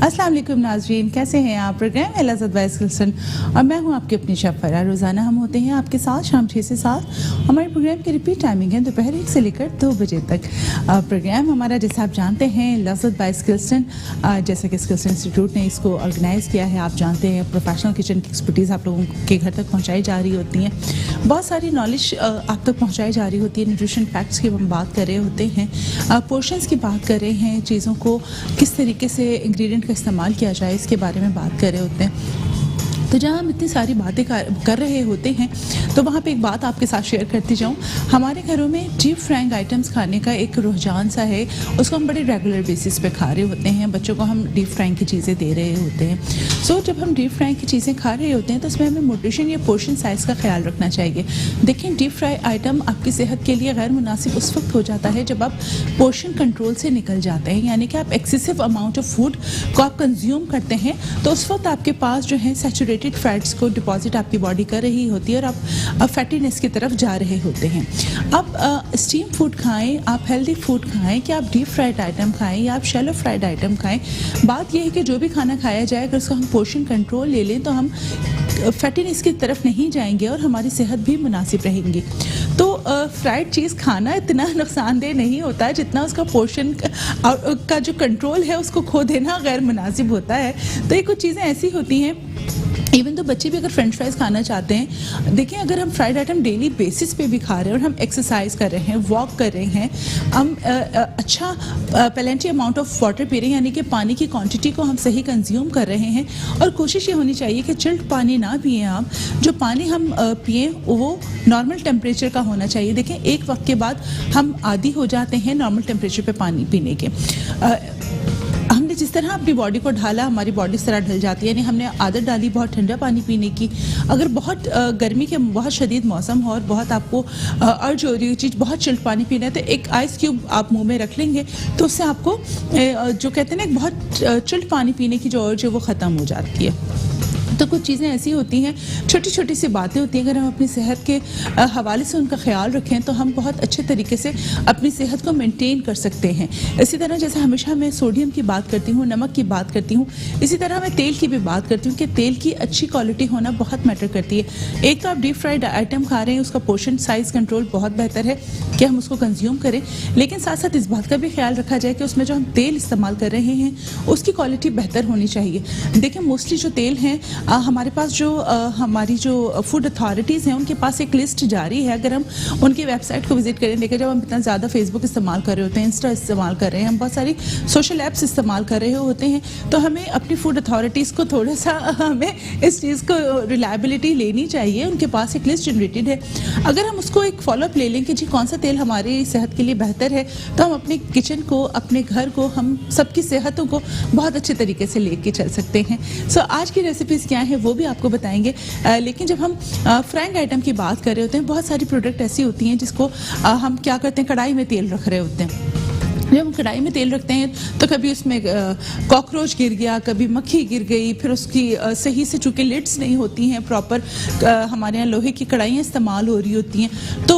अस्सलाम वालेकुम नाज़रीन, कैसे हैं आप। प्रोग्राम है लज़्ज़त बाय स्किल्सन और मैं हूं आपकी अपनी शेफ़ फराह। रोज़ाना हम होते हैं आपके साथ शाम 6 से 7। हमारे प्रोग्राम की रिपीट टाइमिंग है दोपहर 1 से लेकर 2 बजे तक। प्रोग्राम हमारा जैसे आप जानते हैं लज़्ज़त बाय स्किल्सन, जैसे कि स्किल्सन इंस्टीट्यूट ने इसको ऑर्गेनाइज़ किया है। आप जानते हैं प्रोफेशनल किचन की एक्सपर्टीज़ आप लोगों के घर तक पहुँचाई जा रही होती हैं, बहुत सारी नॉलेज आप तक पहुँचाई जा रही होती है। न्यूट्रिशन फैक्ट्स की हम बात कर रहे होते हैं, पोर्शंस की बात कर रहे हैं, चीज़ों को किस तरीके से इंग्रेडिएंट का इस्तेमाल किया जाए इसके बारे में बात कर रहे होते हैं। तो जहाँ हम इतनी सारी बातें कर रहे होते हैं तो वहाँ पे एक बात आपके साथ शेयर करती जाऊँ। हमारे घरों में डीप फ्राइंग आइटम्स खाने का एक रुझान सा है, उसको हम बड़े रेगुलर बेसिस पे खा रहे होते हैं। बच्चों को हम डीप फ्राइंग की चीज़ें दे रहे होते हैं। सो जब हम डीप फ्राइंग की चीज़ें खा रहे होते हैं तो उसमें हमें न्यूट्रिशन या पोर्शन साइज़ का ख्याल रखना चाहिए। देखिए, डीप फ्राई आइटम आपकी सेहत के लिए गैर मुनासिब उस वक्त हो जाता है जब आप पोर्शन कंट्रोल से निकल जाते हैं, यानी कि आप एक्सेसिव अमाउंट ऑफ फूड को आप कंज्यूम करते हैं तो उस वक्त आपके पास जो है सैचुरेटेड फैट्स को डिपॉजिट आपकी बॉडी कर रही होती है और आप फैटीनेस की तरफ जा रहे होते हैं। आप स्टीम फूड खाएं, आप हेल्दी फूड खाएं, कि आप डीप फ्राइड आइटम खाएं या आप शैलो फ्राइड आइटम खाएं। बात यह है कि जो भी खाना खाया जाए अगर उसको हम पोर्शन कंट्रोल ले लें तो हम फैटीनेस की तरफ नहीं जाएंगे और हमारी सेहत भी मुनासिब रहेंगी। तो फ्राइड चीज़ खाना इतना नुकसानदेह नहीं होता जितना उसका पोर्शन का जो कंट्रोल है उसको खो देना गैर मुनासिब होता है। तो ये कुछ चीज़ें ऐसी होती हैं, इवन तो बच्चे भी अगर फ्रेंच फ्राइज़ खाना चाहते हैं, देखिए अगर हम फ्राइड आइटम डेली बेसिस पे भी खा रहे हैं और हम एक्सरसाइज कर रहे हैं, वॉक कर रहे हैं, हम अच्छा plenty amount of water P रहे हैं, यानी कि पानी की क्वांटिटी को हम सही कंज्यूम कर रहे हैं। और कोशिश ये होनी चाहिए कि चिल्ड पानी ना पिए आप, जो पानी हम पिए वो नॉर्मल टेम्परेचर का होना चाहिए। देखें, एक वक्त के बाद हम आदी हो जाते हैं नॉर्मल टेम्परेचर पे पानी पीने के। हमने जिस तरह अपनी बॉडी को ढाला हमारी बॉडी इस तरह ढल जाती है, यानी हमने आदत डाली बहुत ठंडा पानी पीने की। अगर बहुत गर्मी के बहुत शदीद मौसम हो और बहुत आपको अर्ज हो रही चीज़ बहुत चिल्ड पानी पीना है तो एक आइस क्यूब आप मुंह में रख लेंगे तो उससे आपको जो कहते हैं ना एक बहुत चिल्ड पानी पीने की जो अर्ज है वो ख़त्म हो जाती है। तो कुछ चीज़ें ऐसी होती हैं, छोटी छोटी सी बातें होती हैं, अगर हम अपनी सेहत के हवाले से उनका ख्याल रखें तो हम बहुत अच्छे तरीके से अपनी सेहत को मेंटेन कर सकते हैं। इसी तरह जैसे हमेशा मैं सोडियम की बात करती हूँ, नमक की बात करती हूँ, इसी तरह मैं तेल की भी बात करती हूँ कि तेल की अच्छी क्वालिटी होना बहुत मैटर करती है। एक तो आप डीप फ्राइड आइटम खा रहे हैं, उसका पोर्शन साइज़ कंट्रोल बहुत बेहतर है कि हम उसको कंज्यूम करें, लेकिन साथ साथ इस बात का भी ख्याल रखा जाए कि उसमें जो हम तेल इस्तेमाल कर रहे हैं उसकी क्वालिटी बेहतर होनी चाहिए। देखिए, मोस्टली जो तेल हैं हमारे पास जो हमारी जो फूड अथॉरिटीज़ हैं उनके पास एक लिस्ट जारी है। अगर हम उनकी वेबसाइट को विजिट करें, देखिए जब हम इतना ज़्यादा फेसबुक इस्तेमाल कर रहे होते हैं, इंस्टा इस्तेमाल कर रहे हैं, हम बहुत सारी सोशल ऐप्स इस्तेमाल कर रहे होते हैं, तो हमें अपनी फूड अथॉरिटीज़ को थोड़ा सा हमें इस चीज़ को रिलायबिलिटी लेनी चाहिए। उनके पास एक लिस्ट जनरेटेड है, अगर हम उसको एक फॉलोअप ले लें कि जी कौन सा तेल हमारी सेहत के लिए बेहतर है तो हम अपने किचन को, अपने घर को, हम सबकी सेहतों को बहुत अच्छे तरीके से लेके चल सकते हैं। सो आज की रेसिपीज़ क्या है वो भी आपको बताएंगे। लेकिन जब हम फ्राइंग आइटम की बात कर रहे होते हैं, बहुत सारी प्रोडक्ट ऐसी होती हैं जिसको हम क्या करते हैं, कढ़ाई में तेल रख रहे होते हैं। जब हम कढ़ाई में तेल रखते हैं तो कभी उसमें कॉकरोच गिर गया, कभी मक्खी गिर गई, फिर उसकी सही से चूँकि लिड्स नहीं होती हैं प्रॉपर, हमारे यहाँ लोहे की कढ़ाइयाँ इस्तेमाल हो रही होती हैं तो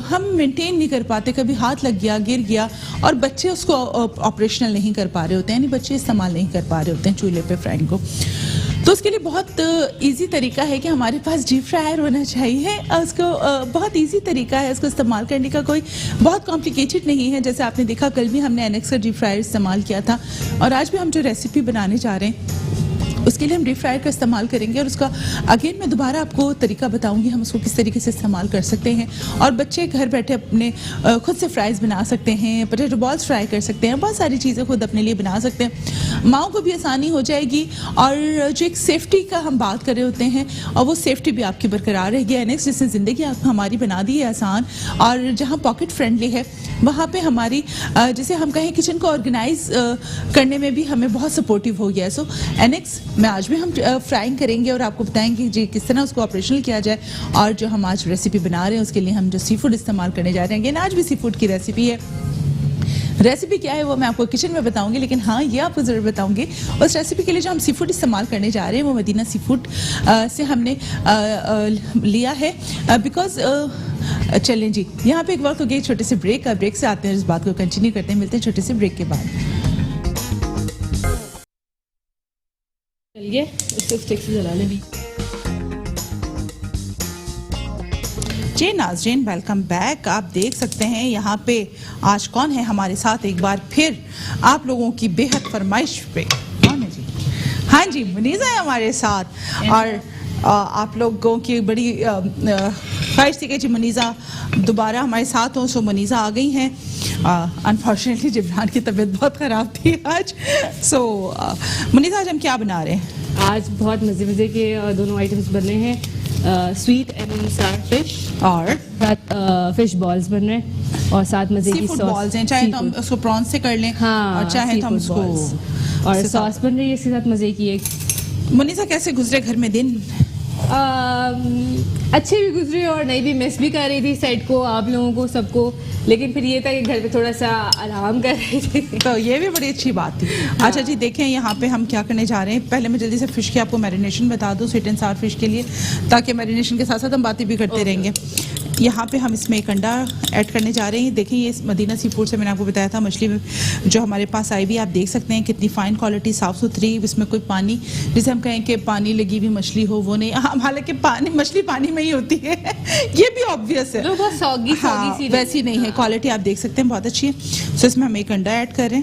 हम मेंटेन नहीं कर पाते, कभी हाथ लग गया, गिर गया और बच्चे उसको ऑपरेशनल नहीं कर पा रहे होते हैं, यानी बच्चे इस्तेमाल नहीं कर पा रहे होते हैं चूल्हे पे फ्राइंग को। तो उसके लिए बहुत इजी तरीका है कि हमारे पास डीप फ्रायर होना चाहिए। उसको बहुत इजी तरीका है, उसको इस्तेमाल करने का कोई बहुत कॉम्प्लिकेटेड नहीं है। जैसे आपने देखा कल भी हमने एनेक्स का डीप फ्रायर इस्तेमाल किया था और आज भी हम जो रेसिपी बनाने जा रहे हैं उसके लिए हम डीप फ्रायर का इस्तेमाल करेंगे। और उसका अगेन मैं दोबारा आपको तरीका बताऊंगी हम उसको किस तरीके से इस्तेमाल कर सकते हैं। और बच्चे घर बैठे अपने खुद से फ्राइज़ बना सकते हैं, पोटैटो बॉल्स फ्राई कर सकते हैं, बहुत सारी चीज़ें खुद अपने लिए बना सकते हैं। माओ को भी आसानी हो जाएगी और जो एक सेफ्टी का हम बात कर रहे होते हैं और वो सेफ्टी भी आपकी बरकरार रहेगी। एनेक्स जिसने ज़िंदगी हमारी बना दी है आसान, और जहाँ पॉकेट फ्रेंडली है वहाँ पे हमारी जैसे हम कहें किचन को ऑर्गेनाइज करने में भी हमें बहुत सपोर्टिव हो गया है। सो एनेक्स में आज भी हम फ्राइंग करेंगे और आपको बताएंगे जी किस तरह उसको ऑपरेशनल किया जाए। और जो हम आज रेसिपी बना रहे हैं उसके लिए हम जो सी फूड इस्तेमाल करने जा रहे हैं, आज भी सी फूड की रेसिपी है। रेसिपी क्या है वो मैं आपको किचन में बताऊंगी, लेकिन हाँ ये आपको ज़रूर बताऊंगी उस रेसिपी के लिए जो हम सी फूड इस्तेमाल करने जा रहे हैं वो मदीना सी फूड से हमने लिया है। बिकॉज चलें जी, यहाँ पे एक वक्त हो गया छोटे से ब्रेक का, ब्रेक से आते हैं इस बात को कंटिन्यू करते हैं, मिलते हैं छोटे से ब्रेक के बाद। ये इसको स्टिक से जला लेंगे। जी नाज़रीन, वेलकम बैक। आप देख सकते हैं यहाँ पे आज कौन है हमारे साथ एक बार फिर आप लोगों की बेहद फरमाइश पे। कौन है जी? हाँ जी, मुनीज़ा है हमारे साथ। और आप लोगों की बड़ी ख्वाहिश थी कि जी मुनीज़ा दोबारा हमारे साथ हों, सो मुनीज़ा आ गई हैं। अनफॉर्चुनेटली जिब्रान की तबीयत बहुत ख़राब थी आज। सो मुनीज़ा, आज हम क्या बना रहे हैं? आज बहुत मज़े के दोनों आइटम्स बन रहे हैं। स्वीट एंड सार फिश और साथ फिश बॉल्स बन रहे हैं और साथ मज़े की सॉस बॉल्स हैं। चाहे तो हम उसको प्रॉन्स से कर लें, हाँ, और चाहे तो हम उसको और सॉस बन रही है इसके साथ मज़े की। एक मुनीज़ा, कैसे गुजरे घर में दिन? अच्छे भी गुजरे और नहीं भी, मिस भी कर रही थी सेट को, आप लोगों को, सबको। लेकिन फिर ये था कि घर पे थोड़ा सा आराम कर रही थी, तो ये भी बड़ी अच्छी बात थी। हाँ। अच्छा जी, देखें यहाँ पे हम क्या करने जा रहे हैं। पहले मैं जल्दी से फ़िश की आपको मैरिनेशन बता दूँ, स्वीट एंड सार फिश के लिए, ताकि मैरिनेशन के साथ साथ हम बातें भी करते रहेंगे। यहाँ पे हम इसमें एक अंडा ऐड करने जा रहे हैं। देखिए, ये मदीना सी फूड से मैंने आपको बताया था मछली जो हमारे पास आई भी, आप देख सकते हैं कितनी फ़ाइन क्वालिटी, साफ़ सुथरी। इसमें कोई पानी, जिसे हम कहें कि पानी लगी हुई मछली हो, वो नहीं। हालांकि मछली पानी में ही होती है ये भी ऑब्वियस है, बहुत सॉगी हाँ, सी वैसी नहीं है। क्वालिटी आप देख सकते हैं बहुत अच्छी है। सो इसमें हम एक अंडा ऐड करें।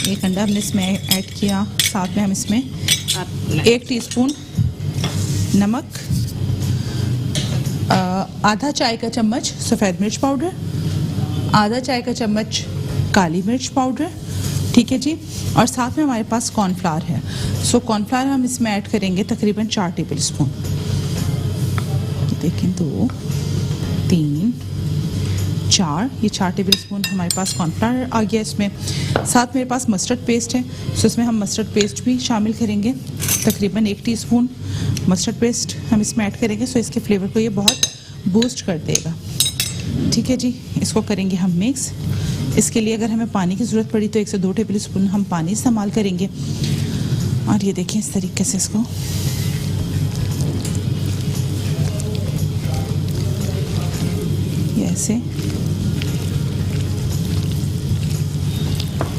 एक अंडा हमने इसमें ऐड किया। साथ में हम इसमें 1 टीस्पून नमक, आधा चाय का चम्मच सफ़ेद मिर्च पाउडर, आधा चाय का चम्मच काली मिर्च पाउडर, ठीक है जी। और साथ में हमारे पास कॉर्नफ्लावर है। सो कॉर्नफ्लावर हम इसमें ऐड करेंगे तकरीबन 4 टेबल स्पून। देखें, 2, 3, 4, ये 4 टेबल स्पून हमारे पास कॉर्नफ्लावर आ गया इसमें। साथ मेरे पास मस्टर्ड पेस्ट है, सो इसमें हम मस्टर्ड पेस्ट भी शामिल करेंगे। तकरीबन 1 टीस्पून मस्टर्ड पेस्ट हम इसमें ऐड करेंगे। सो इसके फ्लेवर को ये बहुत बूस्ट कर देगा, ठीक है जी। इसको करेंगे हम मिक्स। इसके लिए अगर हमें पानी की ज़रूरत पड़ी तो 1 से 2 टेबल स्पून हम पानी इस्तेमाल करेंगे। और ये देखिए, इस तरीके से इसको ये ऐसे,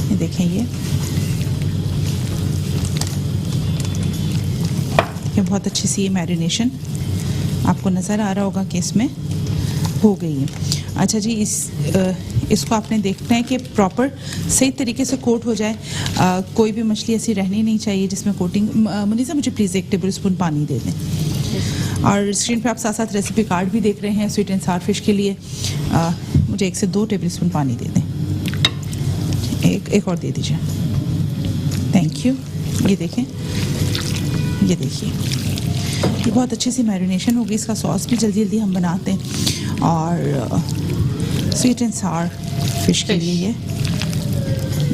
ये देखें, ये बहुत अच्छी सी ये मैरिनेशन आपको नज़र आ रहा होगा कि इसमें हो गई है। अच्छा जी, इसको आपने देखना है कि प्रॉपर सही तरीके से कोट हो जाए। कोई भी मछली ऐसी रहनी नहीं चाहिए जिसमें कोटिंग। मुनीज़ा, मुझे प्लीज़ 1 टेबल स्पून पानी दे दें। और स्क्रीन पे आप साथ साथ रेसिपी कार्ड भी देख रहे हैं स्वीट एंड सार फिश के लिए। मुझे 1 से 2 टेबल स्पून पानी दे दें। एक और दे दीजिए, थैंक यू। ये देखें, ये देखिए, ये बहुत अच्छी सी मैरिनेशन होगी। इसका सॉस भी जल्दी जल्दी हम बनाते हैं। और स्वीट एंड सार फिश के लिए ये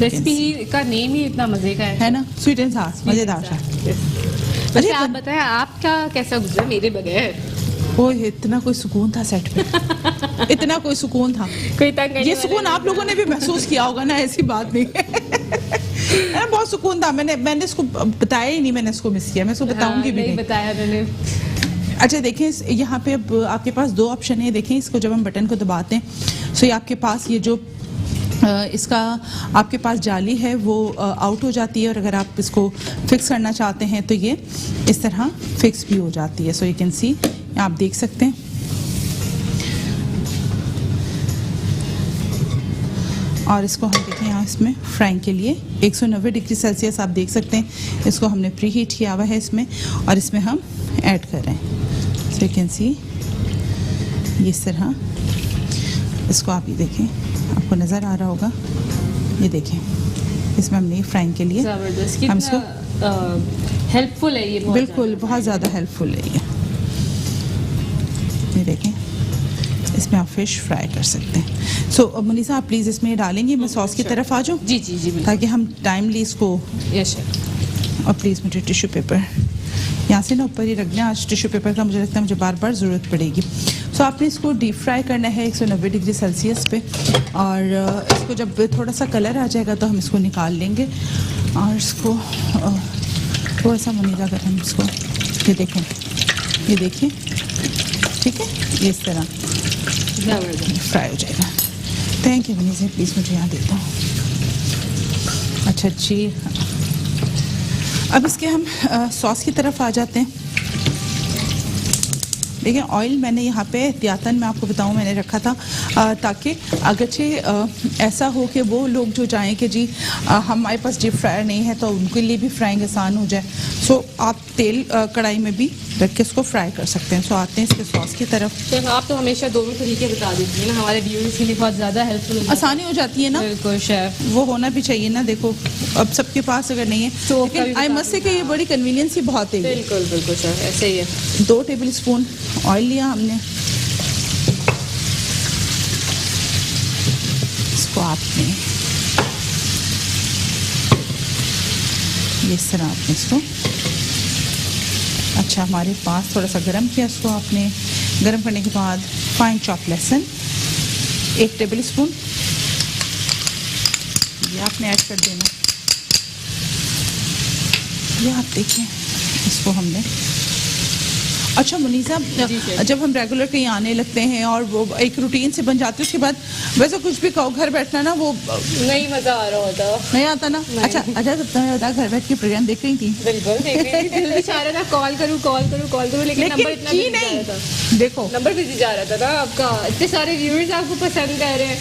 रेसिपी का नेम ही इतना मज़े का है ना, स्वीट एंड सार, मज़ेदार सा। अच्छा, आप बताएं, आपका कैसा गुजरा मेरे बगैर? ओह, इतना कोई सुकून था सेट पे इतना कोई सुकून था। कोई तंग ये सुकून आप लोगों ने भी महसूस किया होगा ना, ऐसी बात नहीं है। बहुत सुकून था। मैंने इसको बताया ही नहीं, मैंने इसको मिस किया। मैं इसको बताऊंगी भी नहीं बताया मैंने। अच्छा देखें, यहाँ पे अब आपके पास 2 ऑप्शन है। देखें, इसको जब हम बटन को दबाते हैं, सो ये आपके पास ये जो इसका आपके पास जाली है वो आउट हो जाती है। और अगर आप इसको फिक्स करना चाहते हैं तो ये इस तरह फिक्स भी हो जाती है। सो यू कैन सी, आप देख सकते हैं। और इसको हम देखें, यहाँ इसमें फ्राइंग के लिए 190 डिग्री सेल्सियस आप देख सकते हैं। इसको हमने प्री हीट किया हुआ है इसमें, और इसमें हम ऐड कर रहे हैं। सो यू कैन सी, इस तरह इसको आप ये देखें, आपको नज़र आ रहा होगा। ये देखें, इसमें हमने फ्राइंग के लिए हम इसको हेल्पफुल है ये, बिल्कुल बहुत ज़्यादा हेल्पफुल है ये देखें, इसमें आप फिश फ्राई कर सकते हैं। सो मुनीसा, आप प्लीज़ इसमें डालेंगे, मैं सॉस की तरफ आ जाऊँ? जी जी जी, ताकि हम टाइमली इसको। यस। और प्लीज़ मुझे टिश्यू पेपर यहाँ से ना ऊपर ही रख दें। आज टिश्यू पेपर का मुझे लगता है मुझे बार बार ज़रूरत पड़ेगी। सो आपने इसको डीप फ्राई करना है 190 डिग्री सेल्सियस पे। और इसको जब थोड़ा सा कलर आ जाएगा तो हम इसको निकाल लेंगे। और इसको थोड़ा सा मुनीजा कर हम इसको, ये देखें, ये देखिए, ठीक है, ये इस तरह फ्राई हो जाएगा। थैंक यू मुनीजा, प्लीज़ मुझे यहाँ देता हूँ। अच्छा जी, अब इसके हम सॉस की तरफ आ जाते हैं। देखिए ऑयल मैंने यहाँ पे एहतियातन मैं आपको बताऊँ मैंने रखा था ताकि अगरचे ऐसा हो कि वो लोग जो जाएं कि जी हमारे पास डीप फ्रायर नहीं है तो उनके लिए भी फ्राइंग आसान हो जाए। सो आप तेल कढ़ाई में भी रख के इसको फ्राई कर सकते हैं। सो आते हैं इसके सॉस की तरफ। शेफ आप तो हमेशा दोनों तरीके बता देती हैं ना, हमारे व्यूअर्स के लिए बहुत ज़्यादा हेल्पफुल आसानी हो जाती है ना। बिल्कुल शेफ, वो होना भी चाहिए ना। देखो अब सबके पास अगर नहीं है तो लेकिन आई मस्ट से कि ये बड़ी कन्वीनियंस ही बहुत है। बिल्कुल बिल्कुल शेफ, ऐसे ही है। 2 टेबल स्पून ऑयल लिया हमने। इसको आपने इस तरह आपने इसको अच्छा हमारे पास थोड़ा सा गरम किया। इसको आपने गरम करने के बाद फाइन चॉप लहसुन 1 टेबल स्पून ये आपने ऐड कर देना। ये आप देखें इसको हमने अच्छा मुनीसा जब हम रेगुलर कहीं आने लगते हैं और वो एक रूटीन से बन जाती है उसके बाद वैसे कुछ भी कहो घर बैठना ना वो नहीं मज़ा आ रहा होता, नहीं आता ना। अच्छा तब तो मैं बता घर बैठ के प्रोग्राम देख रही थी। बिल्कुल देख रही थी, दिल भी चाह रहा था कॉल करूँ लेकिन नंबर इतना बिजी जा रहा था। देखो नंबर बिजी जा रहा था ना आपका, इतने सारे व्यूअर्स आपको पसंद कर रहे हैं।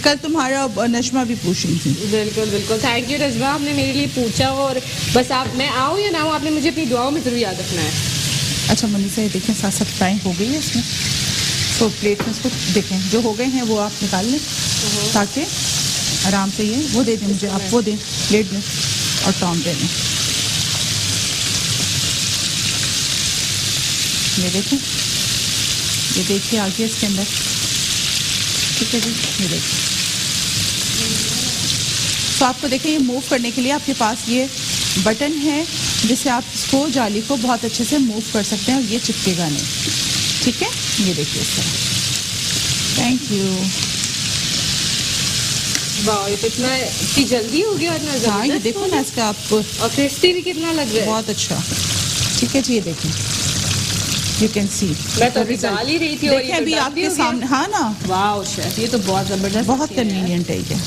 कल तुम्हारा नजमा भी पूछ रही थी। बिल्कुल बिल्कुल, थैंक यू नजमा, आपने मेरे लिए पूछा और बस आप मैं आऊँ या ना आऊँ आपने मुझे अपनी दुआओं में ज़रूर याद रखना है। अच्छा मुनीसा ये देखें साथ साथ फ्राई हो गई है इसमें। तो प्लेट में इसको देखें जो हो गए हैं वो आप निकाल लें ताकि आराम से ये वो दे दें मुझे, आप वो दें प्लेट में और टॉम दे दें। ये देखें, ये देखिए आगे इसके अंदर, ठीक है जी। ये देखिए तो आपको देखें ये मूव करने के लिए आपके पास ये बटन है जिससे आप इसको जाली को बहुत अच्छे से मूव कर सकते हैं और ये चिपकेगा नहीं, ठीक है। ये देखिए इस तरह। Thank you. वाह ये कितना इतनी जल्दी हो गया, इतना हाँ ये जल्दी देखो ना इसका आपको और क्रिस्पी भी कितना लग रहा है, बहुत अच्छा, ठीक है जी। ये देखें यू कैन सी, मैं तो अभी डाल ही रही थी और देखिए अभी आपके सामने। हाँ ना, वाह शेफ ये तो बहुत ज़बरदस्त, बहुत कन्वीनियंट है ये।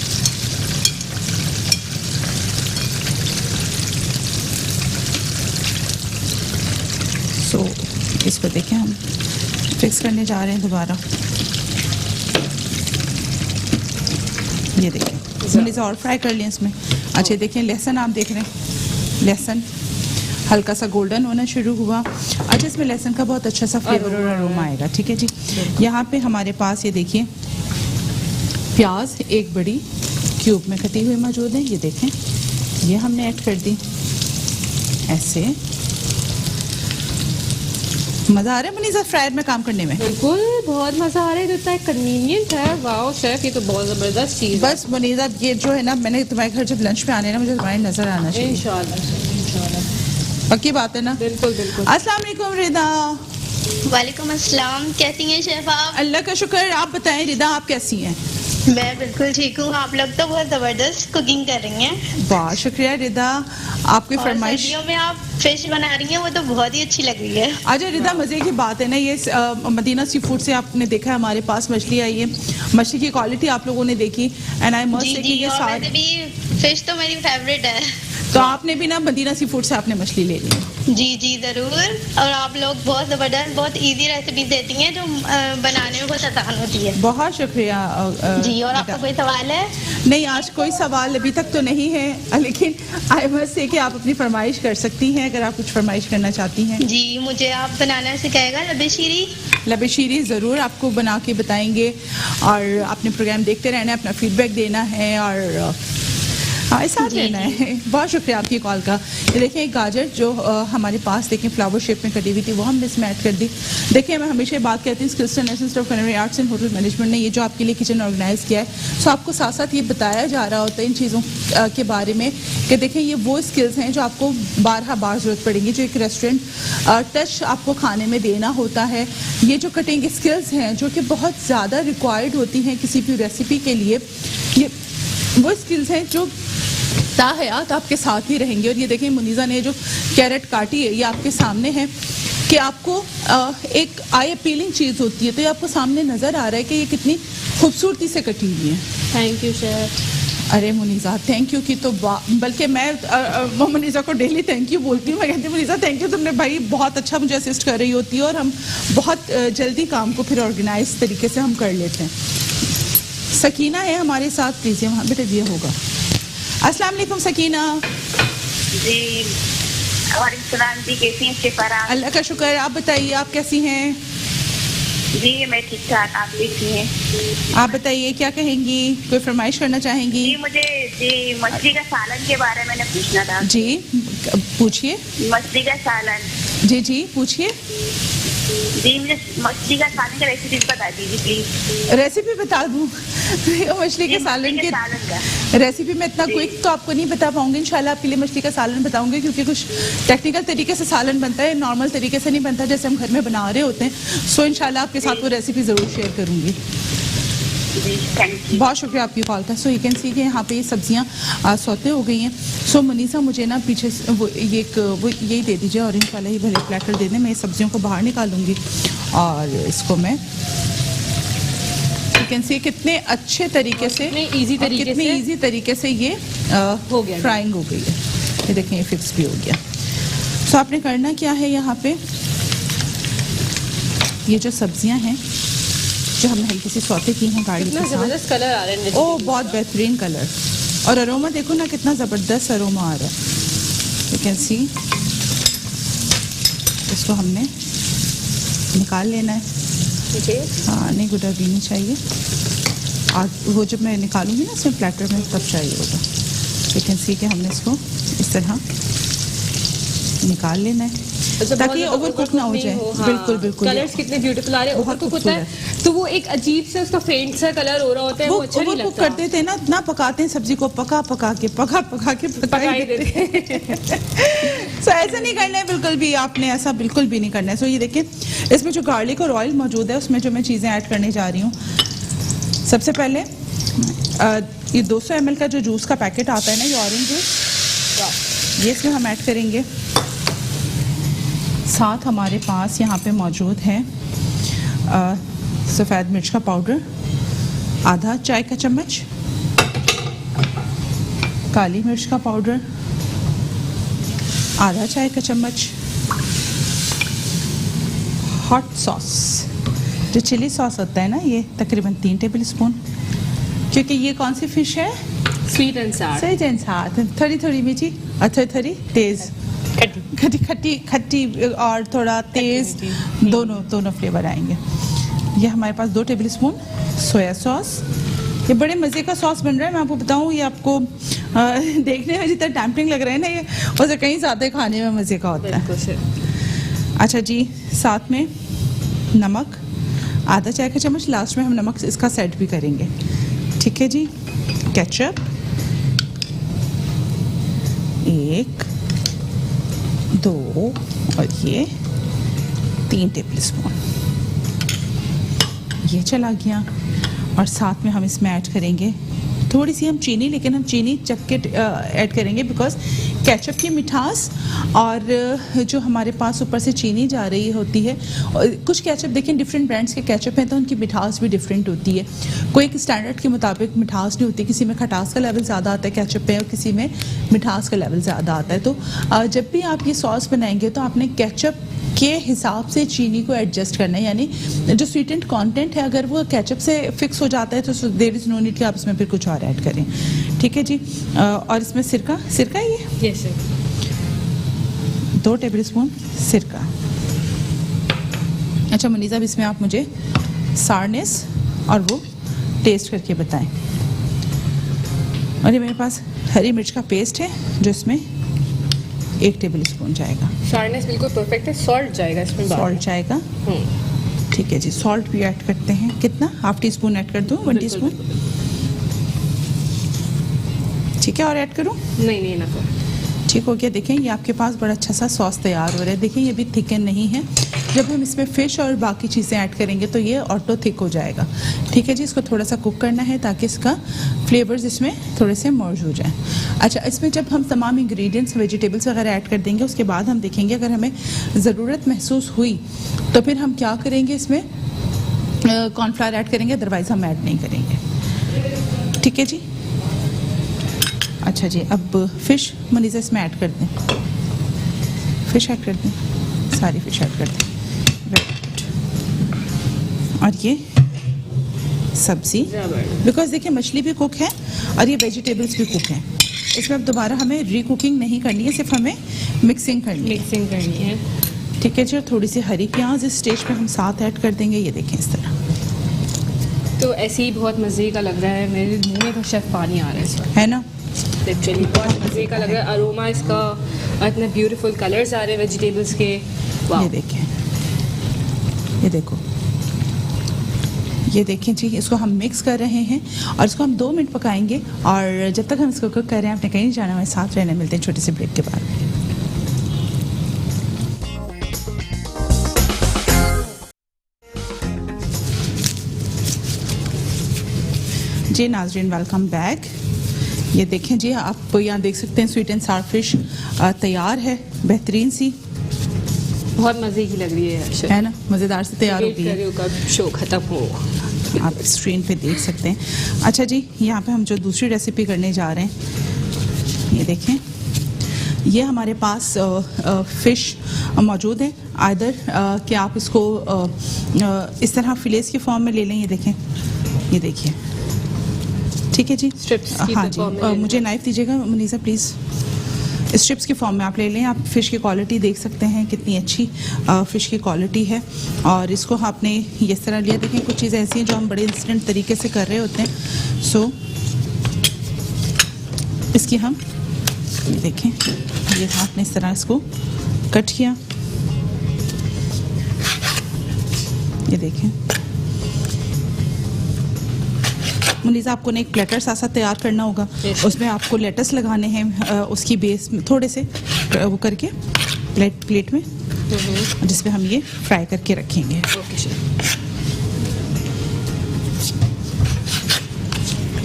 सो इसको देखें हम फिक्स करने जा रहे हैं दोबारा। ये देखें हमने और फ्राई कर लिया इसमें। अच्छा देखें लहसुन आप देख रहे हैं, लहसुन हल्का सा गोल्डन होना शुरू हुआ। अच्छा इसमें लहसुन का बहुत अच्छा सा फ्लेवर और अरोमा आएगा, ठीक है जी। यहाँ पे हमारे पास ये देखिए प्याज 1 बड़ी क्यूब में कटी हुई मौजूद है। ये देखें ये हमने ऐड कर दी ऐसे। मज़ा आ रहा है मुनीसा फ्रायर में काम करने में? बिल्कुल बहुत मज़ा आ रहा है, इतना कन्वीनियंट है। वाह शेफ ये तो बहुत ज़बरदस्त चीज़ है। बस मुनीसा ये जो है ना, मैंने तुम्हारे घर जब लंच पे आने ना मुझे तुम्हारी नज़र आना चाहिए इंशाल्लाह। पक्की बात है ना? बिल्कुल बिल्कुल। अस्सलाम वालेकुम रिदा। वालेकुम अस्सलाम, कैसी हैं शेफ आप? अल्लाह का शुक्र, आप बताएं रिदा आप कैसी हैं? मैं बिल्कुल ठीक हूँ। आप लोग तो बहुत ज़बरदस्त कुकिंग कर रही हैं। वाह शुक्रिया रिदा, आपकी और फरमाइश। सर्दियों में आप फिश बना रही हैं वो तो बहुत ही अच्छी लग रही है। अच्छा रिदा मज़े की बात है ना, ये मदीना सी फूड से आपने देखा है हमारे पास मछली आई है, मछली की क्वालिटी आप लोगों ने देखी एंड आई मस्ट से कि ये और साथ वैसे भी फिश तो मेरी फेवरेट है। तो आपने भी ना मदीना सी फूड से आपने मछली ले ली। जी ज़रूर। और आप लोग बहुत ज़बरदस्त बहुत इजी रेसिपीज देती हैं जो बनाने में बहुत आसान होती है। बहुत शुक्रिया जी। और आपका कोई सवाल है? नहीं आज कोई सवाल अभी तक तो नहीं है, लेकिन आई मस्ट से कि आप अपनी फरमाइश कर सकती हैं अगर आप कुछ फरमाइश करना चाहती हैं। जी मुझे आप बनाना सिखाएगा लबेशीरी? लबेशीरी ज़रूर आपको बना के बताएंगे और आपने प्रोग्राम देखते रहना है, अपना फीडबैक देना है और ऐसा रहना है। बहुत शुक्रिया आपकी कॉल का। ये देखिए एक गाजर जो हमारे पास देखें फ्लावर शेप में कटी हुई थी वो हमने इसमें ऐड कर दी। देखिए मैं हमेशा बात कहती हूँ Kristen institute of culinary arts and hotel management ने ये जो आपके लिए किचन ऑर्गेनाइज किया है, सो आपको साथ साथ ये बताया जा रहा होता है इन चीज़ों के बारे में कि देखें ये वो स्किल्स हैं जो आपको बार ज़रूरत पड़ेंगी, जो एक रेस्टोरेंट टच आपको खाने में देना होता है। ये जो कटिंग स्किल्स हैं जो कि बहुत ज़्यादा रिक्वायर्ड होती हैं किसी भी रेसिपी के लिए, ये वो स्किल्स हैं जो ताहयात आपके साथ ही रहेंगे। और ये देखें मुनीज़ा ने जो कैरेट काटी है ये आपके सामने है कि आपको एक आई अपीलिंग चीज़ होती है, तो ये आपको सामने नज़र आ रहा है कि ये कितनी खूबसूरती से कटी हुई है। Thank you chef. अरे मुनीज़ा थैंक यू की तो बल्कि मैं मुनीज़ा को डेली थैंक यू बोलती हूँ। मैं कहती हूँ मुनीज़ा थैंक यू, तुमने भाई बहुत अच्छा मुझे असिस्ट कर रही होती है और हम बहुत जल्दी काम को फिर ऑर्गेनाइज तरीके से हम कर लेते हैं। सकीना है हमारे साथ, प्लीज़ वहाँ बेटा दिया होगा। अस्सलाम वालेकुम सकीना। जी वालेकुम सलाम जी, कैसी हैं शिफारा? अल्लाह का शुक्र, आप बताइए आप कैसी हैं? जी मैं ठीक ठाक, आप कैसी हैं? आप बताइए क्या कहेंगी, कोई फरमाइश करना चाहेंगी? जी मुझे मछली का सालन के बारे में पूछना था। जी पूछिए। मछली का सालन। जी पूछिए। जी मुझे मछली का सालन का रेसिपी बता दीजिए प्लीज। रेसिपी बता दूं? मछली के सालन की रेसिपी में इतना क्विक तो आपको नहीं बता पाऊंगी। इंशाल्लाह आपके लिए मछली का सालन बताऊंगी, क्योंकि कुछ टेक्निकल तरीके से सालन बनता है, नॉर्मल तरीके से नहीं बनता जैसे हम घर में बना रहे होते हैं। सो इंशाल्लाह आपके साथ वो रेसिपी ज़रूर शेयर करूंगी। बहुत शुक्रिया आपकी कॉल का। सो यू कैन सी कि यहाँ पे ये सब्जियाँ सौते हो गई हैं। सो मुनीसा मुझे ना पीछे वो यही दे दीजिए, ऑरेंज वाला ही भले प्लेटर दे दें। मैं ये सब्जियों को बाहर निकालूंगी और इसको मैं यू कैन सी कितने अच्छे तरीके से, कितने ईजी तरीके से ये हो गया, फ्राइंग हो गई है। ये देखें ये फिक्स भी हो गया। सो आपने करना क्या है, यहाँ पे ये जो सब्जियां हैं जो हमने हल्की सी सौते की हैं गाढ़ी के साथ, जबरदस्त कलर आ रहा है। ओह बहुत बेहतरीन कलर, और अरोमा देखो ना कितना ज़बरदस्त अरोमा आ रहा है। यू कैन सी इसको हमने निकाल लेना है। हाँ नहीं गुड़ा भी नहीं चाहिए, और वो जब मैं निकालूंगी ना इसमें प्लेटर में तब चाहिए होगा। यू कैन सी कि हमने इसको इस तरह निकाल लेना है ताकि ओवर कुक ना हो जाए। हाँ, बिल्कुल बिल्कुल। कलर्स कितने ब्यूटीफुल आ रहे हैं। ओवर कुक होता है तो वो एक अजीब से उसका फेंट सा कलर हो रहा होता है, वो अच्छा नहीं लगता। कर देते हैं ना, इतना पकाते हैं सब्जी को, पका के पका ही देते हैं। सो ऐसा नहीं करना है बिल्कुल भी, आपने ऐसा बिल्कुल भी नहीं करना है। सो ये देखिए इसमें जो गार्लिक और ऑयल मौजूद है उसमें जो मैं चीज़ें ऐड करने जा रही हूँ। सबसे पहले ये 200 ml का जो जूस का पैकेट आता है ना, ये ऑरेंज जूस, ये इसमें हम ऐड करेंगे। साथ हमारे पास यहाँ पे मौजूद है सफ़ेद मिर्च का पाउडर आधा चाय का चम्मच, काली मिर्च का पाउडर आधा चाय का चम्मच, हॉट सॉस जो चिली सॉस होता है ना, ये तकरीबन 3 टेबल स्पून, क्योंकि ये कौन सी फिश है, स्वीट एंड सार, सही एंड साथ, थोड़ी थोड़ी मीठी और थोड़ी तेज़, खट्टी और थोड़ा तेज़, दोनों फ्लेवर आएंगे। ये हमारे पास 2 टेबल स्पून सोया सॉस। ये बड़े मज़े का सॉस बन रहा है, मैं आपको बताऊँ। ये आपको देखने में जितना टैम्पटिंग लग रहा है ना, ये उससे कहीं ज़्यादा खाने में मज़े का होता है। अच्छा जी, साथ में नमक आधा चाय का चम्मच, लास्ट में हम नमक इसका सेट भी करेंगे। ठीक है जी। केचप 1 2 और ये 3 टेबल स्पून, ये चला गया। और साथ में हम इसमें ऐड करेंगे थोड़ी सी हम चीनी, लेकिन हम चीनी चख के ऐड करेंगे बिकॉज केचप की मिठास और जो हमारे पास ऊपर से चीनी जा रही होती है। कुछ केचप देखें, डिफरेंट ब्रांड्स के केचप हैं तो उनकी मिठास भी डिफरेंट होती है। कोई एक स्टैंडर्ड के मुताबिक मिठास नहीं होती, किसी में खटास का लेवल ज़्यादा आता है केचप में और किसी में मिठास का लेवल ज़्यादा आता है। तो जब भी आप ये सॉस बनाएंगे तो आपने केचप के हिसाब से चीनी को एडजस्ट करना है, यानी जो स्वीटेंड कंटेंट है अगर वो केचप से फिक्स हो जाता है तो देयर इज़ नो नीड कि आप इसमें फिर कुछ और ऐड करें। ठीक है जी। और इसमें सिरका ये यस सर, 2 टेबल स्पून सिरका। अच्छा मुनीज़ा, अब इसमें आप मुझे सारनेस और वो टेस्ट करके बताएं। और ये मेरे पास हरी मिर्च का पेस्ट है जो इसमें 1 टेबल स्पून जाएगा। शार्पनेस बिल्कुल परफेक्ट है। सॉल्ट जाएगा इसमें, सॉल्ट जाएगा। ठीक है जी, सॉल्ट भी ऐड करते हैं। कितना, ½ टीस्पून ऐड कर दूँ? 1 टीस्पून ठीक है। और ऐड करूँ? नहीं ना करो। ठीक हो गया। देखें ये आपके पास बड़ा अच्छा सा सॉस तैयार हो रहा है। देखें ये भी थिकन नहीं है। जब हम इसमें फ़िश और बाकी चीज़ें ऐड करेंगे तो ये ऑटो थिक हो जाएगा। ठीक है जी। इसको थोड़ा सा कुक करना है ताकि इसका फ्लेवर्स इसमें थोड़े से मर्ज हो जाएं। अच्छा, इसमें जब हम तमाम इंग्रेडिएंट्स वेजिटेबल्स वगैरह ऐड कर देंगे उसके बाद हम देखेंगे अगर हमें ज़रूरत महसूस हुई तो फिर हम क्या करेंगे, इसमें कॉर्नफ्लावर ऐड करेंगे, अदरवाइज़ हम ऐड नहीं करेंगे। ठीक है जी। अच्छा जी, अब फिश मुनीसा इसमें ऐड कर दें, फिश ऐड कर दें, सारी फिश ऐड कर दें। राइट, और ये सब्जी, बिकॉज देखिए मछली भी कुक है और ये वेजिटेबल्स भी कुक हैं, इसमें अब दोबारा हमें रीकुकिंग नहीं करनी है, सिर्फ हमें मिक्सिंग करनी है। ठीक है जी, और थोड़ी सी हरी प्याज इस स्टेज पे हम साथ ऐड कर देंगे। ये देखें इस तरह, तो ऐसे ही बहुत मज़े का लग रहा है, मेरे मुंह में तो शेफ पानी आ रहा है इस वक्त, है ना। लिटरली बहुत मज़े का लग रहा है। अरोमा इसका, इतने ब्यूटीफुल कलर्स आ रहे हैं वेजिटेबल्स के। ये देखें, ये देखो, ये देखें जी, इसको हम मिक्स कर रहे हैं और इसको हम 2 मिनट पकाएंगे। और जब तक हम इसको कुक कर रहे हैं, आपने कहीं नहीं जाना, हमारे साथ रहने, मिलते हैं छोटे से ब्रेक के बाद। जी नाजरीन, वेलकम बैक। ये देखें जी, आप यहाँ देख सकते हैं स्वीट एंड सार फिश तैयार है, बेहतरीन सी, बहुत मज़े की लग रही है ना, मज़ेदार से तैयार हो वेट गई कर है। रही हूँ कब शो ख़त्म हो। आप स्क्रीन पे देख सकते हैं। अच्छा जी, यहाँ पे हम जो दूसरी रेसिपी करने जा रहे हैं, ये देखें, ये हमारे पास फ़िश मौजूद है। आइदर कि आप इसको इस तरह फिलेस की फॉर्म में ले लें। ये देखें, ये देखिए, ठीक है जी, स्ट्रिप्स की हाँ फॉर्म में जी, लेना मुझे नाइफ दीजिएगा मुनीसा प्लीज़। स्ट्रिप्स की फॉर्म में आप ले लें। आप फ़िश की क्वालिटी देख सकते हैं कितनी अच्छी फ़िश की क्वालिटी है। और इसको आपने इस तरह लिया। देखें, कुछ चीज़ें ऐसी हैं जो हम बड़े इंस्टेंट तरीके से कर रहे होते हैं। सो इसकी हम, ये देखें, ये आपने इस तरह इसको कट किया। ये देखें मुनीसा, आपको ने एक प्लेटर साथ साथ तैयार करना होगा। Yes. उसमें आपको लेटस लगाने हैं, उसकी बेस में थोड़े से वो करके प्लेट में, जिसमें हम ये फ्राई करके रखेंगे। Okay chef.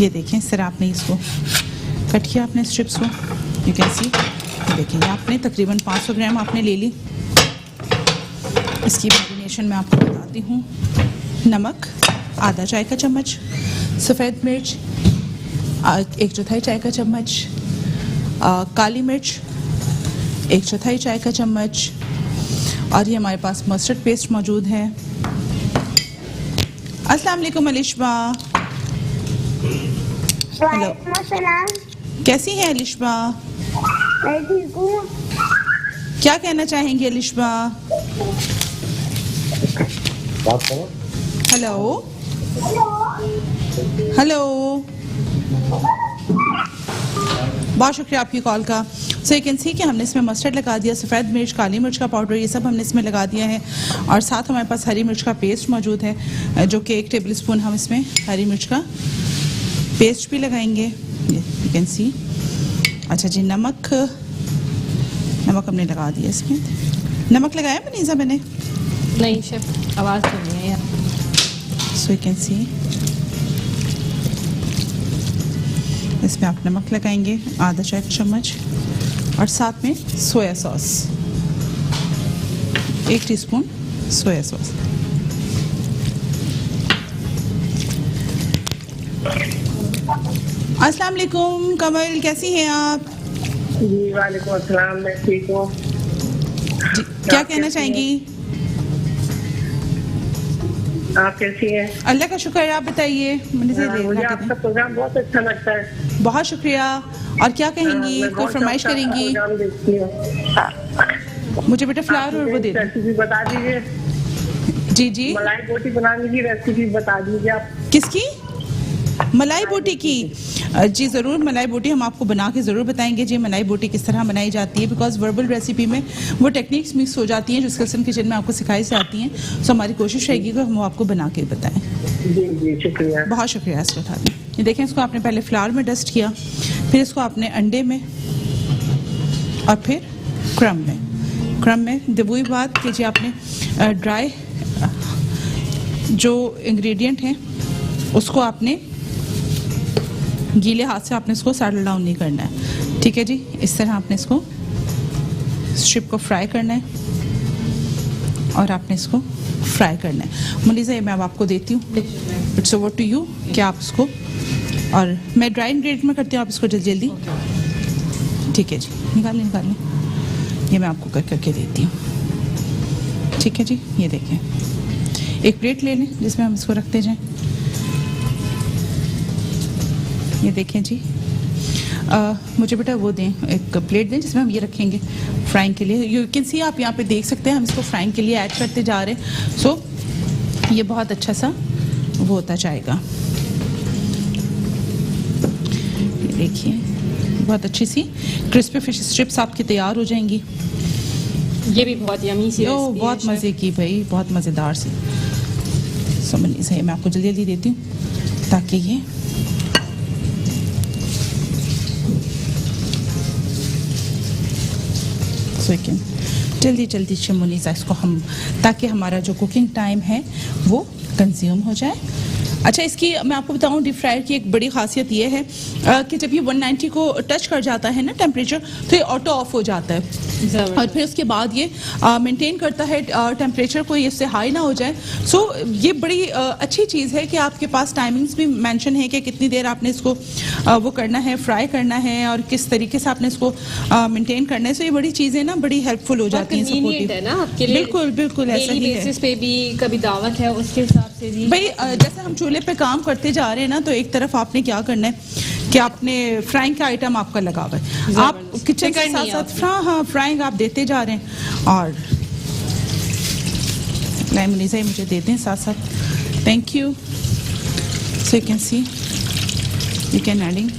ये देखें, इस तरह आपने इसको कट किया अपने स्ट्रिप्स को, यू कैन सी। देखें, ये आपने तकरीबन 500 ग्राम आपने ले ली। इसकी मैरिनेशन मैं आपको बताती हूँ। नमक आधा चाय का चम्मच, सफ़ेद मिर्च 1/4 चाय का चम्मच, काली मिर्च 1/4 चाय का चम्मच, और ये हमारे पास मस्टर्ड पेस्ट मौजूद है। अस्सलाम वालेकुम अलिशबा। हेलो, कैसी हैं अलिशबा? मैं ठीक हूँ। क्या कहना चाहेंगी अलिशबा? हेलो हेलो, बहुत शुक्रिया आपकी कॉल का। सो यू कैन सी कि हमने इसमें मस्टर्ड लगा दिया, सफ़ेद मिर्च, काली मिर्च का पाउडर, ये सब हमने इसमें लगा दिया है। और साथ हमारे पास हरी मिर्च का पेस्ट मौजूद है, जो कि 1 टेबल स्पून हम इसमें हरी मिर्च का पेस्ट भी लगाएंगे। You can see. अच्छा जी, नमक हमने लगा दिया इसमें। नमक लगाया मुनीसा मैंने? नहीं शेफ, आवाज़ तो नहीं है यार। सो यू कैन सी, इसमें आप नमक लगाएंगे आधा चाय का चम्मच, और साथ में soya sauce 1 teaspoon soya sauce. अस्सलाम वालेकुम कमल, कैसी हैं आप? जी वालेकुम अस्सलाम, मैं ठीक हूँ। जी, क्या कहना चाहेंगी? आप कैसी हैं? अल्लाह का शुक्र है, आप बताइए। मुझे मुझे आपका प्रोग्राम बहुत अच्छा लगता है। बहुत शुक्रिया। और क्या कहेंगी, मैं कोई बहुत फरमाइश अच्छा करेंगी? प्रोग्राम देखती हूँ। मुझे बेटा फ्लावर और वो दे दो। रेसिपी बता दीजिए, जी जी, मलाई बोटी बनाने की रेसिपी बता दीजिए आप। किसकी? मलाई बोटी की? जी ज़रूर, मलाई बोटी हम आपको बना के ज़रूर बताएंगे जी, मलाई बोटी किस तरह बनाई जाती है। बिकॉज वर्बल रेसिपी में वो टेक्निक्स मिक्स हो जाती हैं जो स्किल्सन किचन में आपको सिखाई जाती हैं। सो हमारी कोशिश रहेगी कि हम वो आपको बना के बताएं। जी जी शुक्रिया। बहुत शुक्रिया इसको उठाने। ये देखें, इसको आपने पहले फ्लावर में डस्ट किया, फिर इसको आपने अंडे में, और फिर क्रम में वही बात कि जी आपने ड्राई जो इंग्रेडिएंट हैं उसको आपने गीले हाथ से आपने इसको सैडल डाउन नहीं करना है। ठीक है जी, इस तरह आपने इसको स्ट्रिप को फ्राई करना है और आपने इसको फ्राई करना है। मुनीसा, ये मैं अब आपको देती हूँ, इट्स ओवर टू यू कि आप इसको और मैं ड्राई इंग्रेडिएंट में करती हूँ, आप इसको जल्दी जल्दी। ठीक है जी, निकालें निकालें, ये मैं आपको करके देती हूँ। ठीक है जी, ये देखें, एक प्लेट ले लें जिसमें हम इसको रखते जाएं। ये देखें जी, मुझे बेटा वो दें, एक प्लेट दें जिसमें हम ये रखेंगे फ्राइंग के लिए। यू कैन सी, आप यहाँ पे देख सकते हैं हम इसको फ्राइंग के लिए ऐड करते जा रहे हैं। सो ये बहुत अच्छा सा वो होता जाएगा। ये देखिए, बहुत अच्छी सी क्रिस्पी फिश स्ट्रिप्स आपकी तैयार हो जाएंगी। ये भी बहुत यमी सी ओ रेसिपी बहुत है, मज़े की भाई, बहुत मज़ेदार सी। समझ सही, मैं आपको जल्दी जल्दी देती हूँ ताकि ये जल्दी जल्दी से मुनीसा इसको हम, ताकि हमारा जो कुकिंग टाइम है वो कंज्यूम हो जाए। अच्छा, इसकी मैं आपको बताऊं, डीप फ्रायर की एक बड़ी खासियत ये है कि जब ये 190 को टच कर जाता है ना टेम्परेचर, तो ये ऑटो ऑफ हो जाता है और फिर उसके बाद ये मेंटेन करता है टेम्परेचर को, इससे हाई ना हो जाए। सो ये बड़ी अच्छी चीज़ है कि आपके पास टाइमिंग्स भी मेंशन है कि कितनी देर आपने इसको वो करना है, फ्राई करना है और किस तरीके से आपने इसको मेंटेन करना है। सो ये बड़ी चीज़ें ना बड़ी हेल्पफुल हो जाती हैं, convenient है ना आपके लिए। बिल्कुल बिल्कुल ऐसा ही है। बेसिस पे भी कभी दावत है उसके हिसाब से भी भाई जैसे हम चूल्हे पे काम करते जा रहे हैं ना, तो एक तरफ आपने क्या करना है कि आपने फ्राइंग का आइटम आपका लगा हुआ है, आप किचन के साथ साथ हाँ फ्राइंग आप देते जा रहे हैं। और मुनीसा ही मुझे देते हैं साथ साथ, thank you. So you can see, you can adding.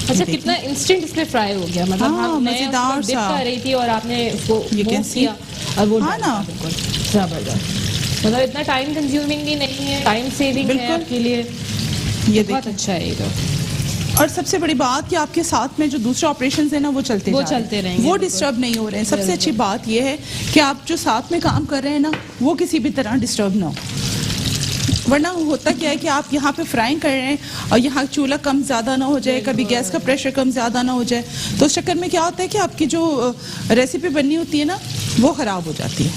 अच्छा, कितना इंस्टेंट इसमें फ्राई हो गया, मतलब हाँ, हम मज़ेदार डिप सा। कर रही थी और आपने उसको You can मूव see। किया और वो हाँ ना। बिल्कुल जबरदस्त, मतलब इतना टाइम कंज्यूमिंग भी नहीं है, टाइम सेविंग है बिल्कुल। आपके लिए, ये बहुत देखिए, अच्छा है ये तो। और सबसे बड़ी बात कि आपके साथ में जो दूसरे ऑपरेशंस हैं ना वो चलते वो जा रहे हैं। चलते रहेंगे, वो बिल्कुल। डिस्टर्ब नहीं हो रहे हैं। सबसे अच्छी बात ये है कि आप जो साथ में काम कर रहे हैं ना, वो किसी भी तरह डिस्टर्ब ना हो। वरना होता क्या है कि आप यहाँ पे फ्राइंग कर रहे हैं और यहाँ चूल्हा कम ज़्यादा ना हो जाए, कभी गैस का प्रेशर कम ज़्यादा ना हो जाए, तो उस चक्कर में क्या होता है कि आपकी जो रेसिपी बननी होती है ना वो ख़राब हो जाती है।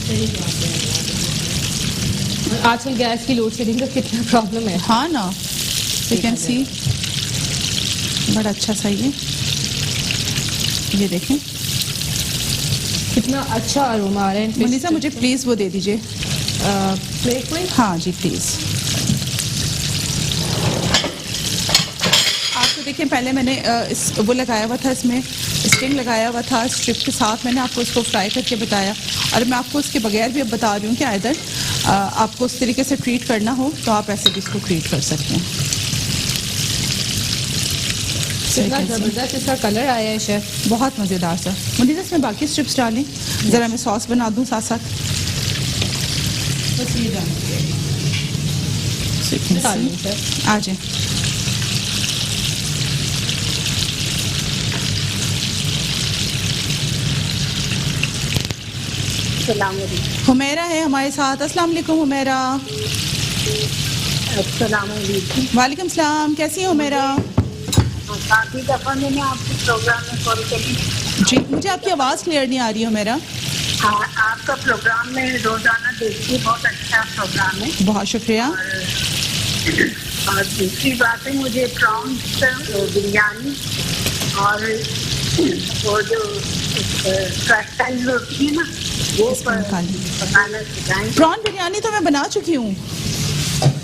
आजकल गैस की लोड शेडिंग का कितना प्रॉब्लम है। हाँ ना, यू कैन सी, बड़ा अच्छा सा ये देखें कितना अच्छा अरोमा आ रहा है। मुनीसा, मुझे प्लीज़ वो दे दीजिए प्लेट में। हाँ जी प्लीज़। आपको देखिए, पहले मैंने वो लगाया हुआ था, इसमें स्टिंग लगाया हुआ था स्ट्रिप के साथ, मैंने आपको इसको फ्राई करके बताया। और मैं आपको इसके बगैर भी अब बता रही हूँ कि अदर आपको उस तरीके से ट्रीट करना हो तो आप ऐसे भी इसको ट्रीट कर सकते हैं। कितना ज़बरदस्त इसका कलर आया है शेफ, बहुत मज़ेदार सा। मुझे इसमें बाकी स्ट्रिप्स डालें, ज़रा मैं सॉस बना दूँ साथ साथ। आ जाए। अस्सलाम वालेकुम। हुमैरा है हमारे साथ। अस्सलाम वालेकुम हुमैरा। अस्सलाम वालेकुम। वालेकुम सलाम, कैसी है हुमैरा? काफ़ी दफ़ा मैंने आपके प्रोग्राम में कॉल करी। जी, मुझे आपकी आवाज़ क्लियर नहीं आ रही है हुमैरा। हाँ, आपका प्रोग्राम में रोज़ाना देखती, बहुत अच्छा प्रोग्राम है। बहुत शुक्रिया। और दूसरी बात है, मुझे प्रॉन्स बिरयानी और वो जो फ्राइज होती है ना, वो इसको निकालिए। बनाना सिखाएं। प्रॉन बिरयानी तो मैं बना चुकी हूँ।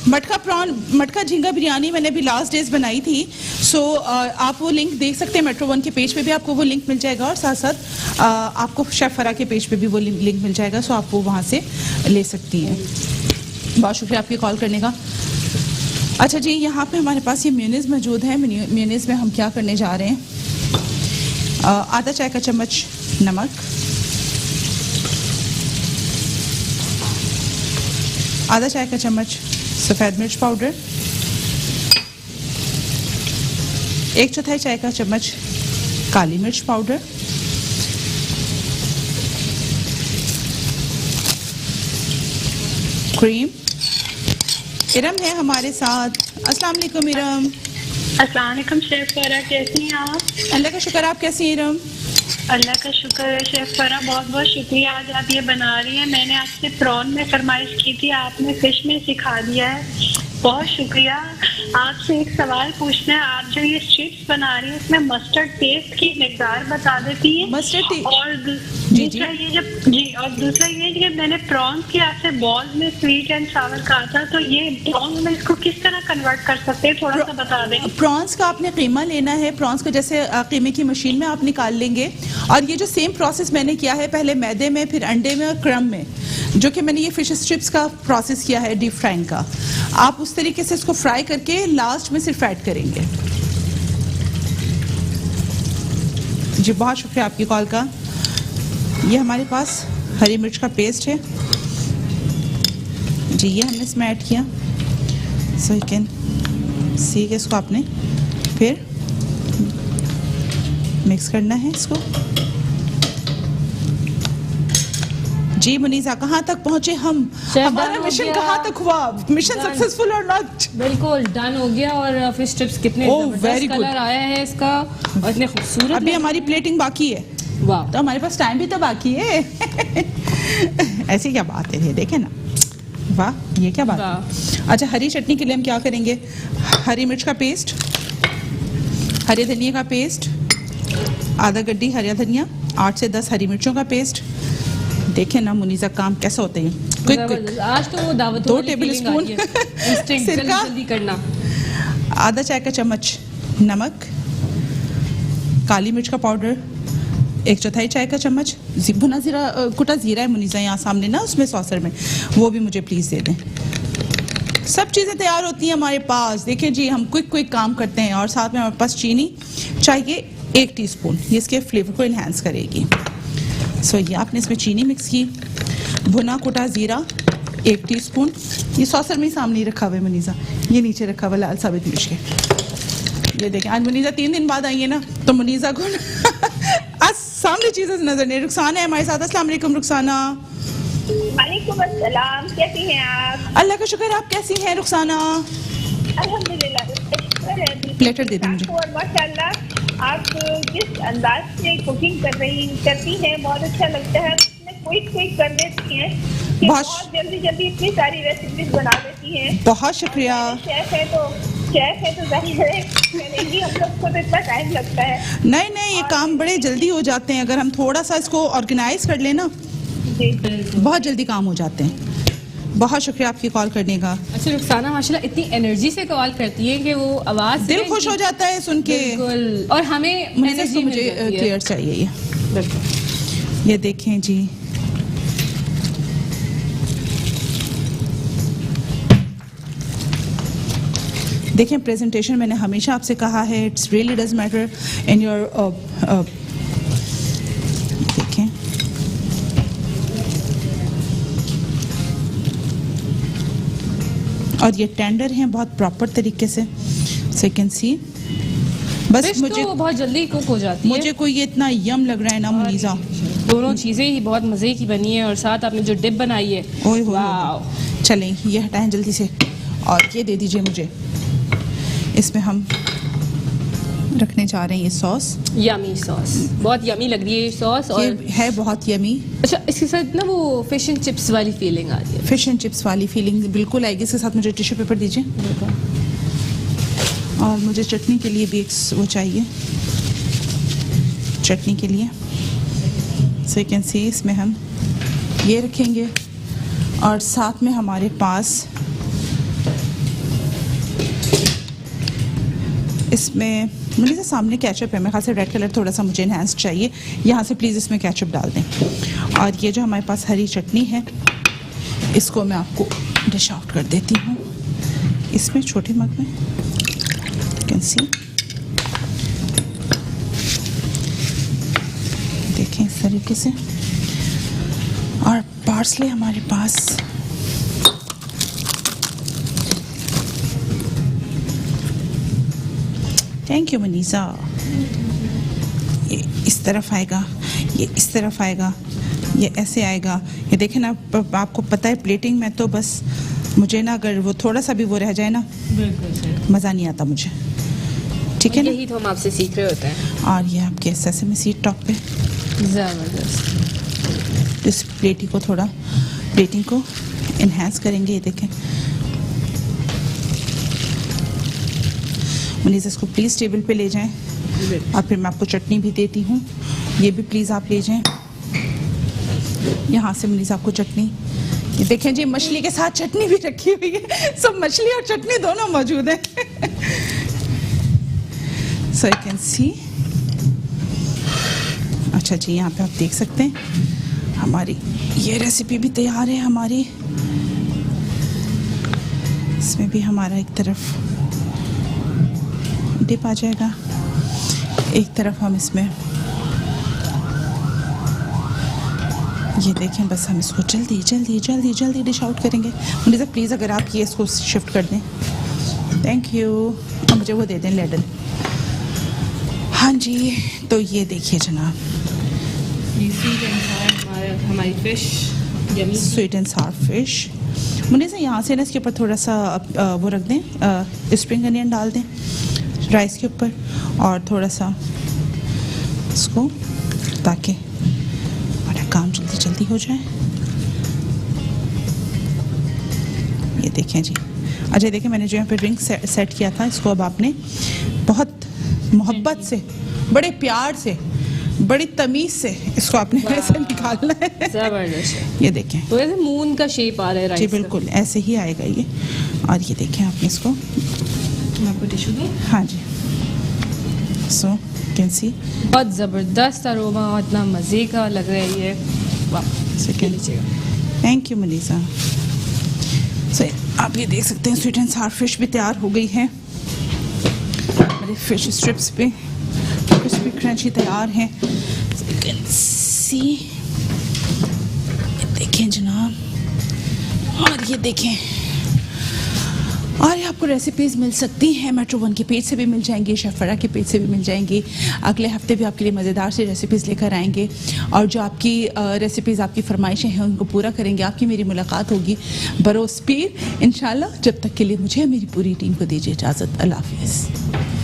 मटका झींगा बिरयानी मैंने अभी लास्ट डेज बनाई थी। सो आप वो लिंक देख सकते हैं, मेट्रो 1 के पेज पे भी आपको वो लिंक मिल जाएगा और साथ साथ आपको शेफ फरा के पेज पे भी वो लिंक मिल जाएगा। सो आप वो वहाँ से ले सकती हैं। बहुत शुक्रिया आपके कॉल करने का। अच्छा जी, यहाँ पे हमारे पास ये मेयोनीज़ मौजूद है। मेयोनीज़ में हम क्या करने जा रहे हैं, आधा चाय का चम्मच नमक, आधा चाय का चम्मच सफ़ेद मिर्च पाउडर, 1/4 चाय का चम्मच काली मिर्च पाउडर, क्रीम। इरम है हमारे साथ। अस्सलाम वालेकुम इरम। अस्सलाम वालेकुम शेफ फरा, कैसी हैं आप? अल्लाह का शुक्र, आप कैसी हैं इरम? अल्लाह का शुक्र है शेफ फरा, बहुत बहुत शुक्रिया। आज आप ये बना रही हैं। मैंने आपसे प्रॉन में फरमाइश की थी, आपने फिश में सिखा दिया है, बहुत शुक्रिया। आपसे एक सवाल पूछना है, आप जो ये चिप्स बना रही हैं इसमें मस्टर्ड पेस्ट की मिकदार बता देती हैं? मस्टर्ड और दूसरा ये जब मैंने प्रॉन्स की आपसे बॉल्स में स्वीट एंड सावर कहा था, तो ये प्रॉन्स में इसको किस तरह कन्वर्ट कर सकते हैं, थोड़ा सा बता दें। प्रॉन्स का आपने कीमा लेना है, प्रॉन्स को जैसे कीमे की मशीन में आप निकाल लेंगे, और ये जो सेम प्रोसेस मैंने किया है, पहले मैदे में, फिर अंडे में और क्रम में, जो कि मैंने ये फिश स्ट्रिप्स का प्रोसेस किया है डीप फ्राइंग का, आप उस तरीके से इसको फ्राई करके लास्ट में सिर्फ ऐड करेंगे। जी बहुत शुक्रिया आपकी कॉल का। ये हमारे पास हरी मिर्च का पेस्ट है जी, ये हमने इसमें ऐड किया। सो यू कैन सी कि इसको आपने फिर मिक्स करना है इसको। जी मुनीसा, कहाँ तक पहुंचे हम? हमारा मिशन कहाँ तक हुआ? मिशन सक्सेसफुल और नॉट? बिल्कुल डन हो गया। और फिश चिप्स कितने जबरदस्त कलर आया है इसका, और इतने खूबसूरत। अभी हमारी प्लेटिंग बाकी है, वाह, तो हमारे पास टाइम भी तो बाकी है। ऐसी क्या बात है, ये देखे ना, वाह ये क्या बात है। अच्छा, हरी चटनी के लिए हम क्या करेंगे? हरी मिर्च का पेस्ट, हरे धनिया का पेस्ट, आधा गड्डी हरा धनिया, 8 से 10 हरी मिर्चों का पेस्ट। देखें ना मुनीसा, काम कैसे होते हैं, क्विक क्विक। आज तो वो दावत 2 टेबलस्पून सिरका, जल्दी करना। आधा चाय का चम्मच नमक, काली मिर्च का पाउडर, 1/4 चाय का चम्मच भुना जीरा, कुटा जीरा है मुनीसा यहाँ सामने ना उसमें सॉसर में, वो भी मुझे प्लीज़ दे दें। सब चीज़ें तैयार होती हैं हमारे पास। देखें जी, हम क्विक क्विक काम करते हैं। और साथ में हमारे पास चीनी चाहिए 1 टीस्पून, ये इसके फ्लेवर को इन्हांस करेगी। सो ये आपने इसमें चीनी मिक्स की, भुना कुटा ज़ीरा 1 टीस्पून, ये सॉसर में ही सामने रखा हुआ है मुनीसा, ये नीचे रखा हुआ लाल साबित मिर्च के। ये देखें, आज मुनीसा 3 दिन बाद आई है ना, तो मुनीसा को आज सामने चीज़ें नजर नहीं। रुखसाना है हमारे साथ। अस्सलाम वालेकुम रुखसाना। वालेकुम अस्सलाम, कैसी हैं आप? अल्लाह का शुक्र, आप कैसी हैं रुखसाना? अल्हम्दुलिल्लाह। प्लेटर दे दें मुझे। और माशाल्लाह आप जिस अंदाज से कुकिंग करती हैं, बहुत अच्छा लगता है। उसमें क्विक कर देती हैं कि बहुत जल्दी इतनी सारी रेसिपीज बना देती हैं। बहुत शुक्रिया। शेफ है तो जाहिर है नहीं, हम लोग को तो इतना टाइम लगता है। नहीं, ये काम बड़े जल्दी हो जाते हैं, अगर हम थोड़ा सा इसको ऑर्गेनाइज कर लें ना, बहुत जल्दी काम हो जाते हैं। बहुत शुक्रिया आपकी कॉल करने का। अच्छा रुखसाना माशाल्लाह इतनी एनर्जी से कॉल करती है कि वो आवाज दिल खुश हो जाता है सुन के। बिल्कुल, और हमें एनर्जी मुझे क्लियर चाहिए ये देखें जी। देखें, प्रेजेंटेशन मैंने हमेशा आपसे कहा है, it's really does matter in your देखें, और ये टेंडर हैं बहुत प्रॉपर तरीके से, सो यू कैन सी। बस मुझे तो बहुत जल्दी कुक हो जाती है। मुझे कोई ये इतना यम लग रहा है ना मुनीसा, दोनों चीजें ही बहुत मजे की बनी है, और साथ आपने जो डिप बनाई है, ओए हो। वाह। चलें, ये हटाएं जल्दी से, और ये दे दीजिए मुझे। इसमें हम रखने जा रहे हैं ये सॉस, यमी सॉस, बहुत यमी लग रही है ये सॉस, और ये है बहुत यमी। अच्छा, इसके साथ ना वो फिश एंड चिप्स वाली फीलिंग आ रही है। फिश एंड चिप्स वाली फीलिंग बिल्कुल आएगी। इसके साथ मुझे टिश्यू पेपर दीजिए, और मुझे चटनी के लिए भी एक वो चाहिए, चटनी के लिए। सो यू कैन सी, इसमें हम ये रखेंगे, और साथ में हमारे पास इसमें मुझे से सामने केचप है, मेरे ख्याल से रेड कलर थोड़ा सा मुझे इन्हांस चाहिए, यहाँ से प्लीज़ इसमें केचप डाल दें। और ये जो हमारे पास हरी चटनी है, इसको मैं आपको डिश आउट कर देती हूँ इसमें छोटे मग में, कैन सी। देखें इस तरीके से, और पार्सले हमारे पास थैंक यू मनीषा। ये इस तरफ आएगा, ये इस तरफ आएगा, ये ऐसे आएगा। ये देखें ना, आपको पता है प्लेटिंग में तो बस मुझे ना, अगर वो थोड़ा सा भी वो रह जाए ना, मज़ा नहीं आता मुझे। ठीक है ना, यही तो हम आपसे सीख रहे होते हैं। और ये आपके सेसमी सीड टॉप पे जबरदस्त। इस प्लेटिंग को इन्हेंस करेंगे। ये देखें मुनीस, इसको प्लीज़ टेबल पे ले जाएं और फिर मैं आपको चटनी भी देती हूँ। ये भी प्लीज़ आप ले जाएं यहाँ से। मुनीस आपको चटनी, ये देखें जी, मछली के साथ चटनी भी रखी हुई है। सब मछली और चटनी दोनों मौजूद है। So you can see. अच्छा जी, यहाँ पे आप देख सकते हैं हमारी ये रेसिपी भी तैयार है हमारी। इसमें भी हमारा एक तरफ डिप आ जाएगा, एक तरफ हम इसमें, ये देखें बस हम इसको जल्दी जल्दी जल्दी जल्दी डिश आउट करेंगे। मुझे प्लीज़ अगर आप ये इसको शिफ्ट कर दें, थैंक यू। और मुझे वो दे दें लेडल। हाँ जी, तो ये देखिए जनाब, हमारी फिश स्वीट एंड सार फिश। मुझे से यहाँ से ना इसके ऊपर थोड़ा सा वो रख दें, स्प्रिंग अनियन डाल दें राइस के ऊपर, और थोड़ा सा इसको, ताकि हमारा काम जल्दी जल्दी हो जाए। ये देखें जी। अच्छा देखें, मैंने जो यहाँ पे ड्रिंक सेट किया था, इसको अब आपने बहुत मोहब्बत से, बड़े प्यार से, बड़ी तमीज से इसको आपने ऐसे निकालना है। जबरदस्त। ये देखें, तो ऐसे मून का शेप आ रहा है जी राइस का। बिल्कुल ऐसे ही आएगा ये। और ये देखें आपने इसको, मैं आपको टिश्यू दूं? हाँ जी, सो कैन सी। बहुत ज़बरदस्त अरोमा और इतना मज़े का लग रहा है ये। वाह, सेकेंड लीजिएगा। Thank you Manisha. सो आप ये देख सकते हैं स्वीट एंड सार फिश भी तैयार हो गई है। मेरे फिश स्ट्रिप्स पे क्रिस्पी क्रंची तैयार हैं। कैन सी, देखें जनाब, और ये देखें। और ये आपको रेसिपीज़ मिल सकती हैं मेट्रो 1 के पेज से भी मिल जाएंगी, शेफ फरा के पेज से भी मिल जाएंगी। अगले हफ्ते भी आपके लिए मज़ेदार सी रेसिपीज़ लेकर आएंगे, और जो आपकी रेसिपीज़, आपकी फरमाइशें हैं, उनको पूरा करेंगे। आपकी मेरी मुलाकात होगी बरोज़ पीर इंशाल्लाह। जब तक के लिए मुझे मेरी पूरी टीम को दीजिए इजाज़त। अल्लाह हाफ़िज़।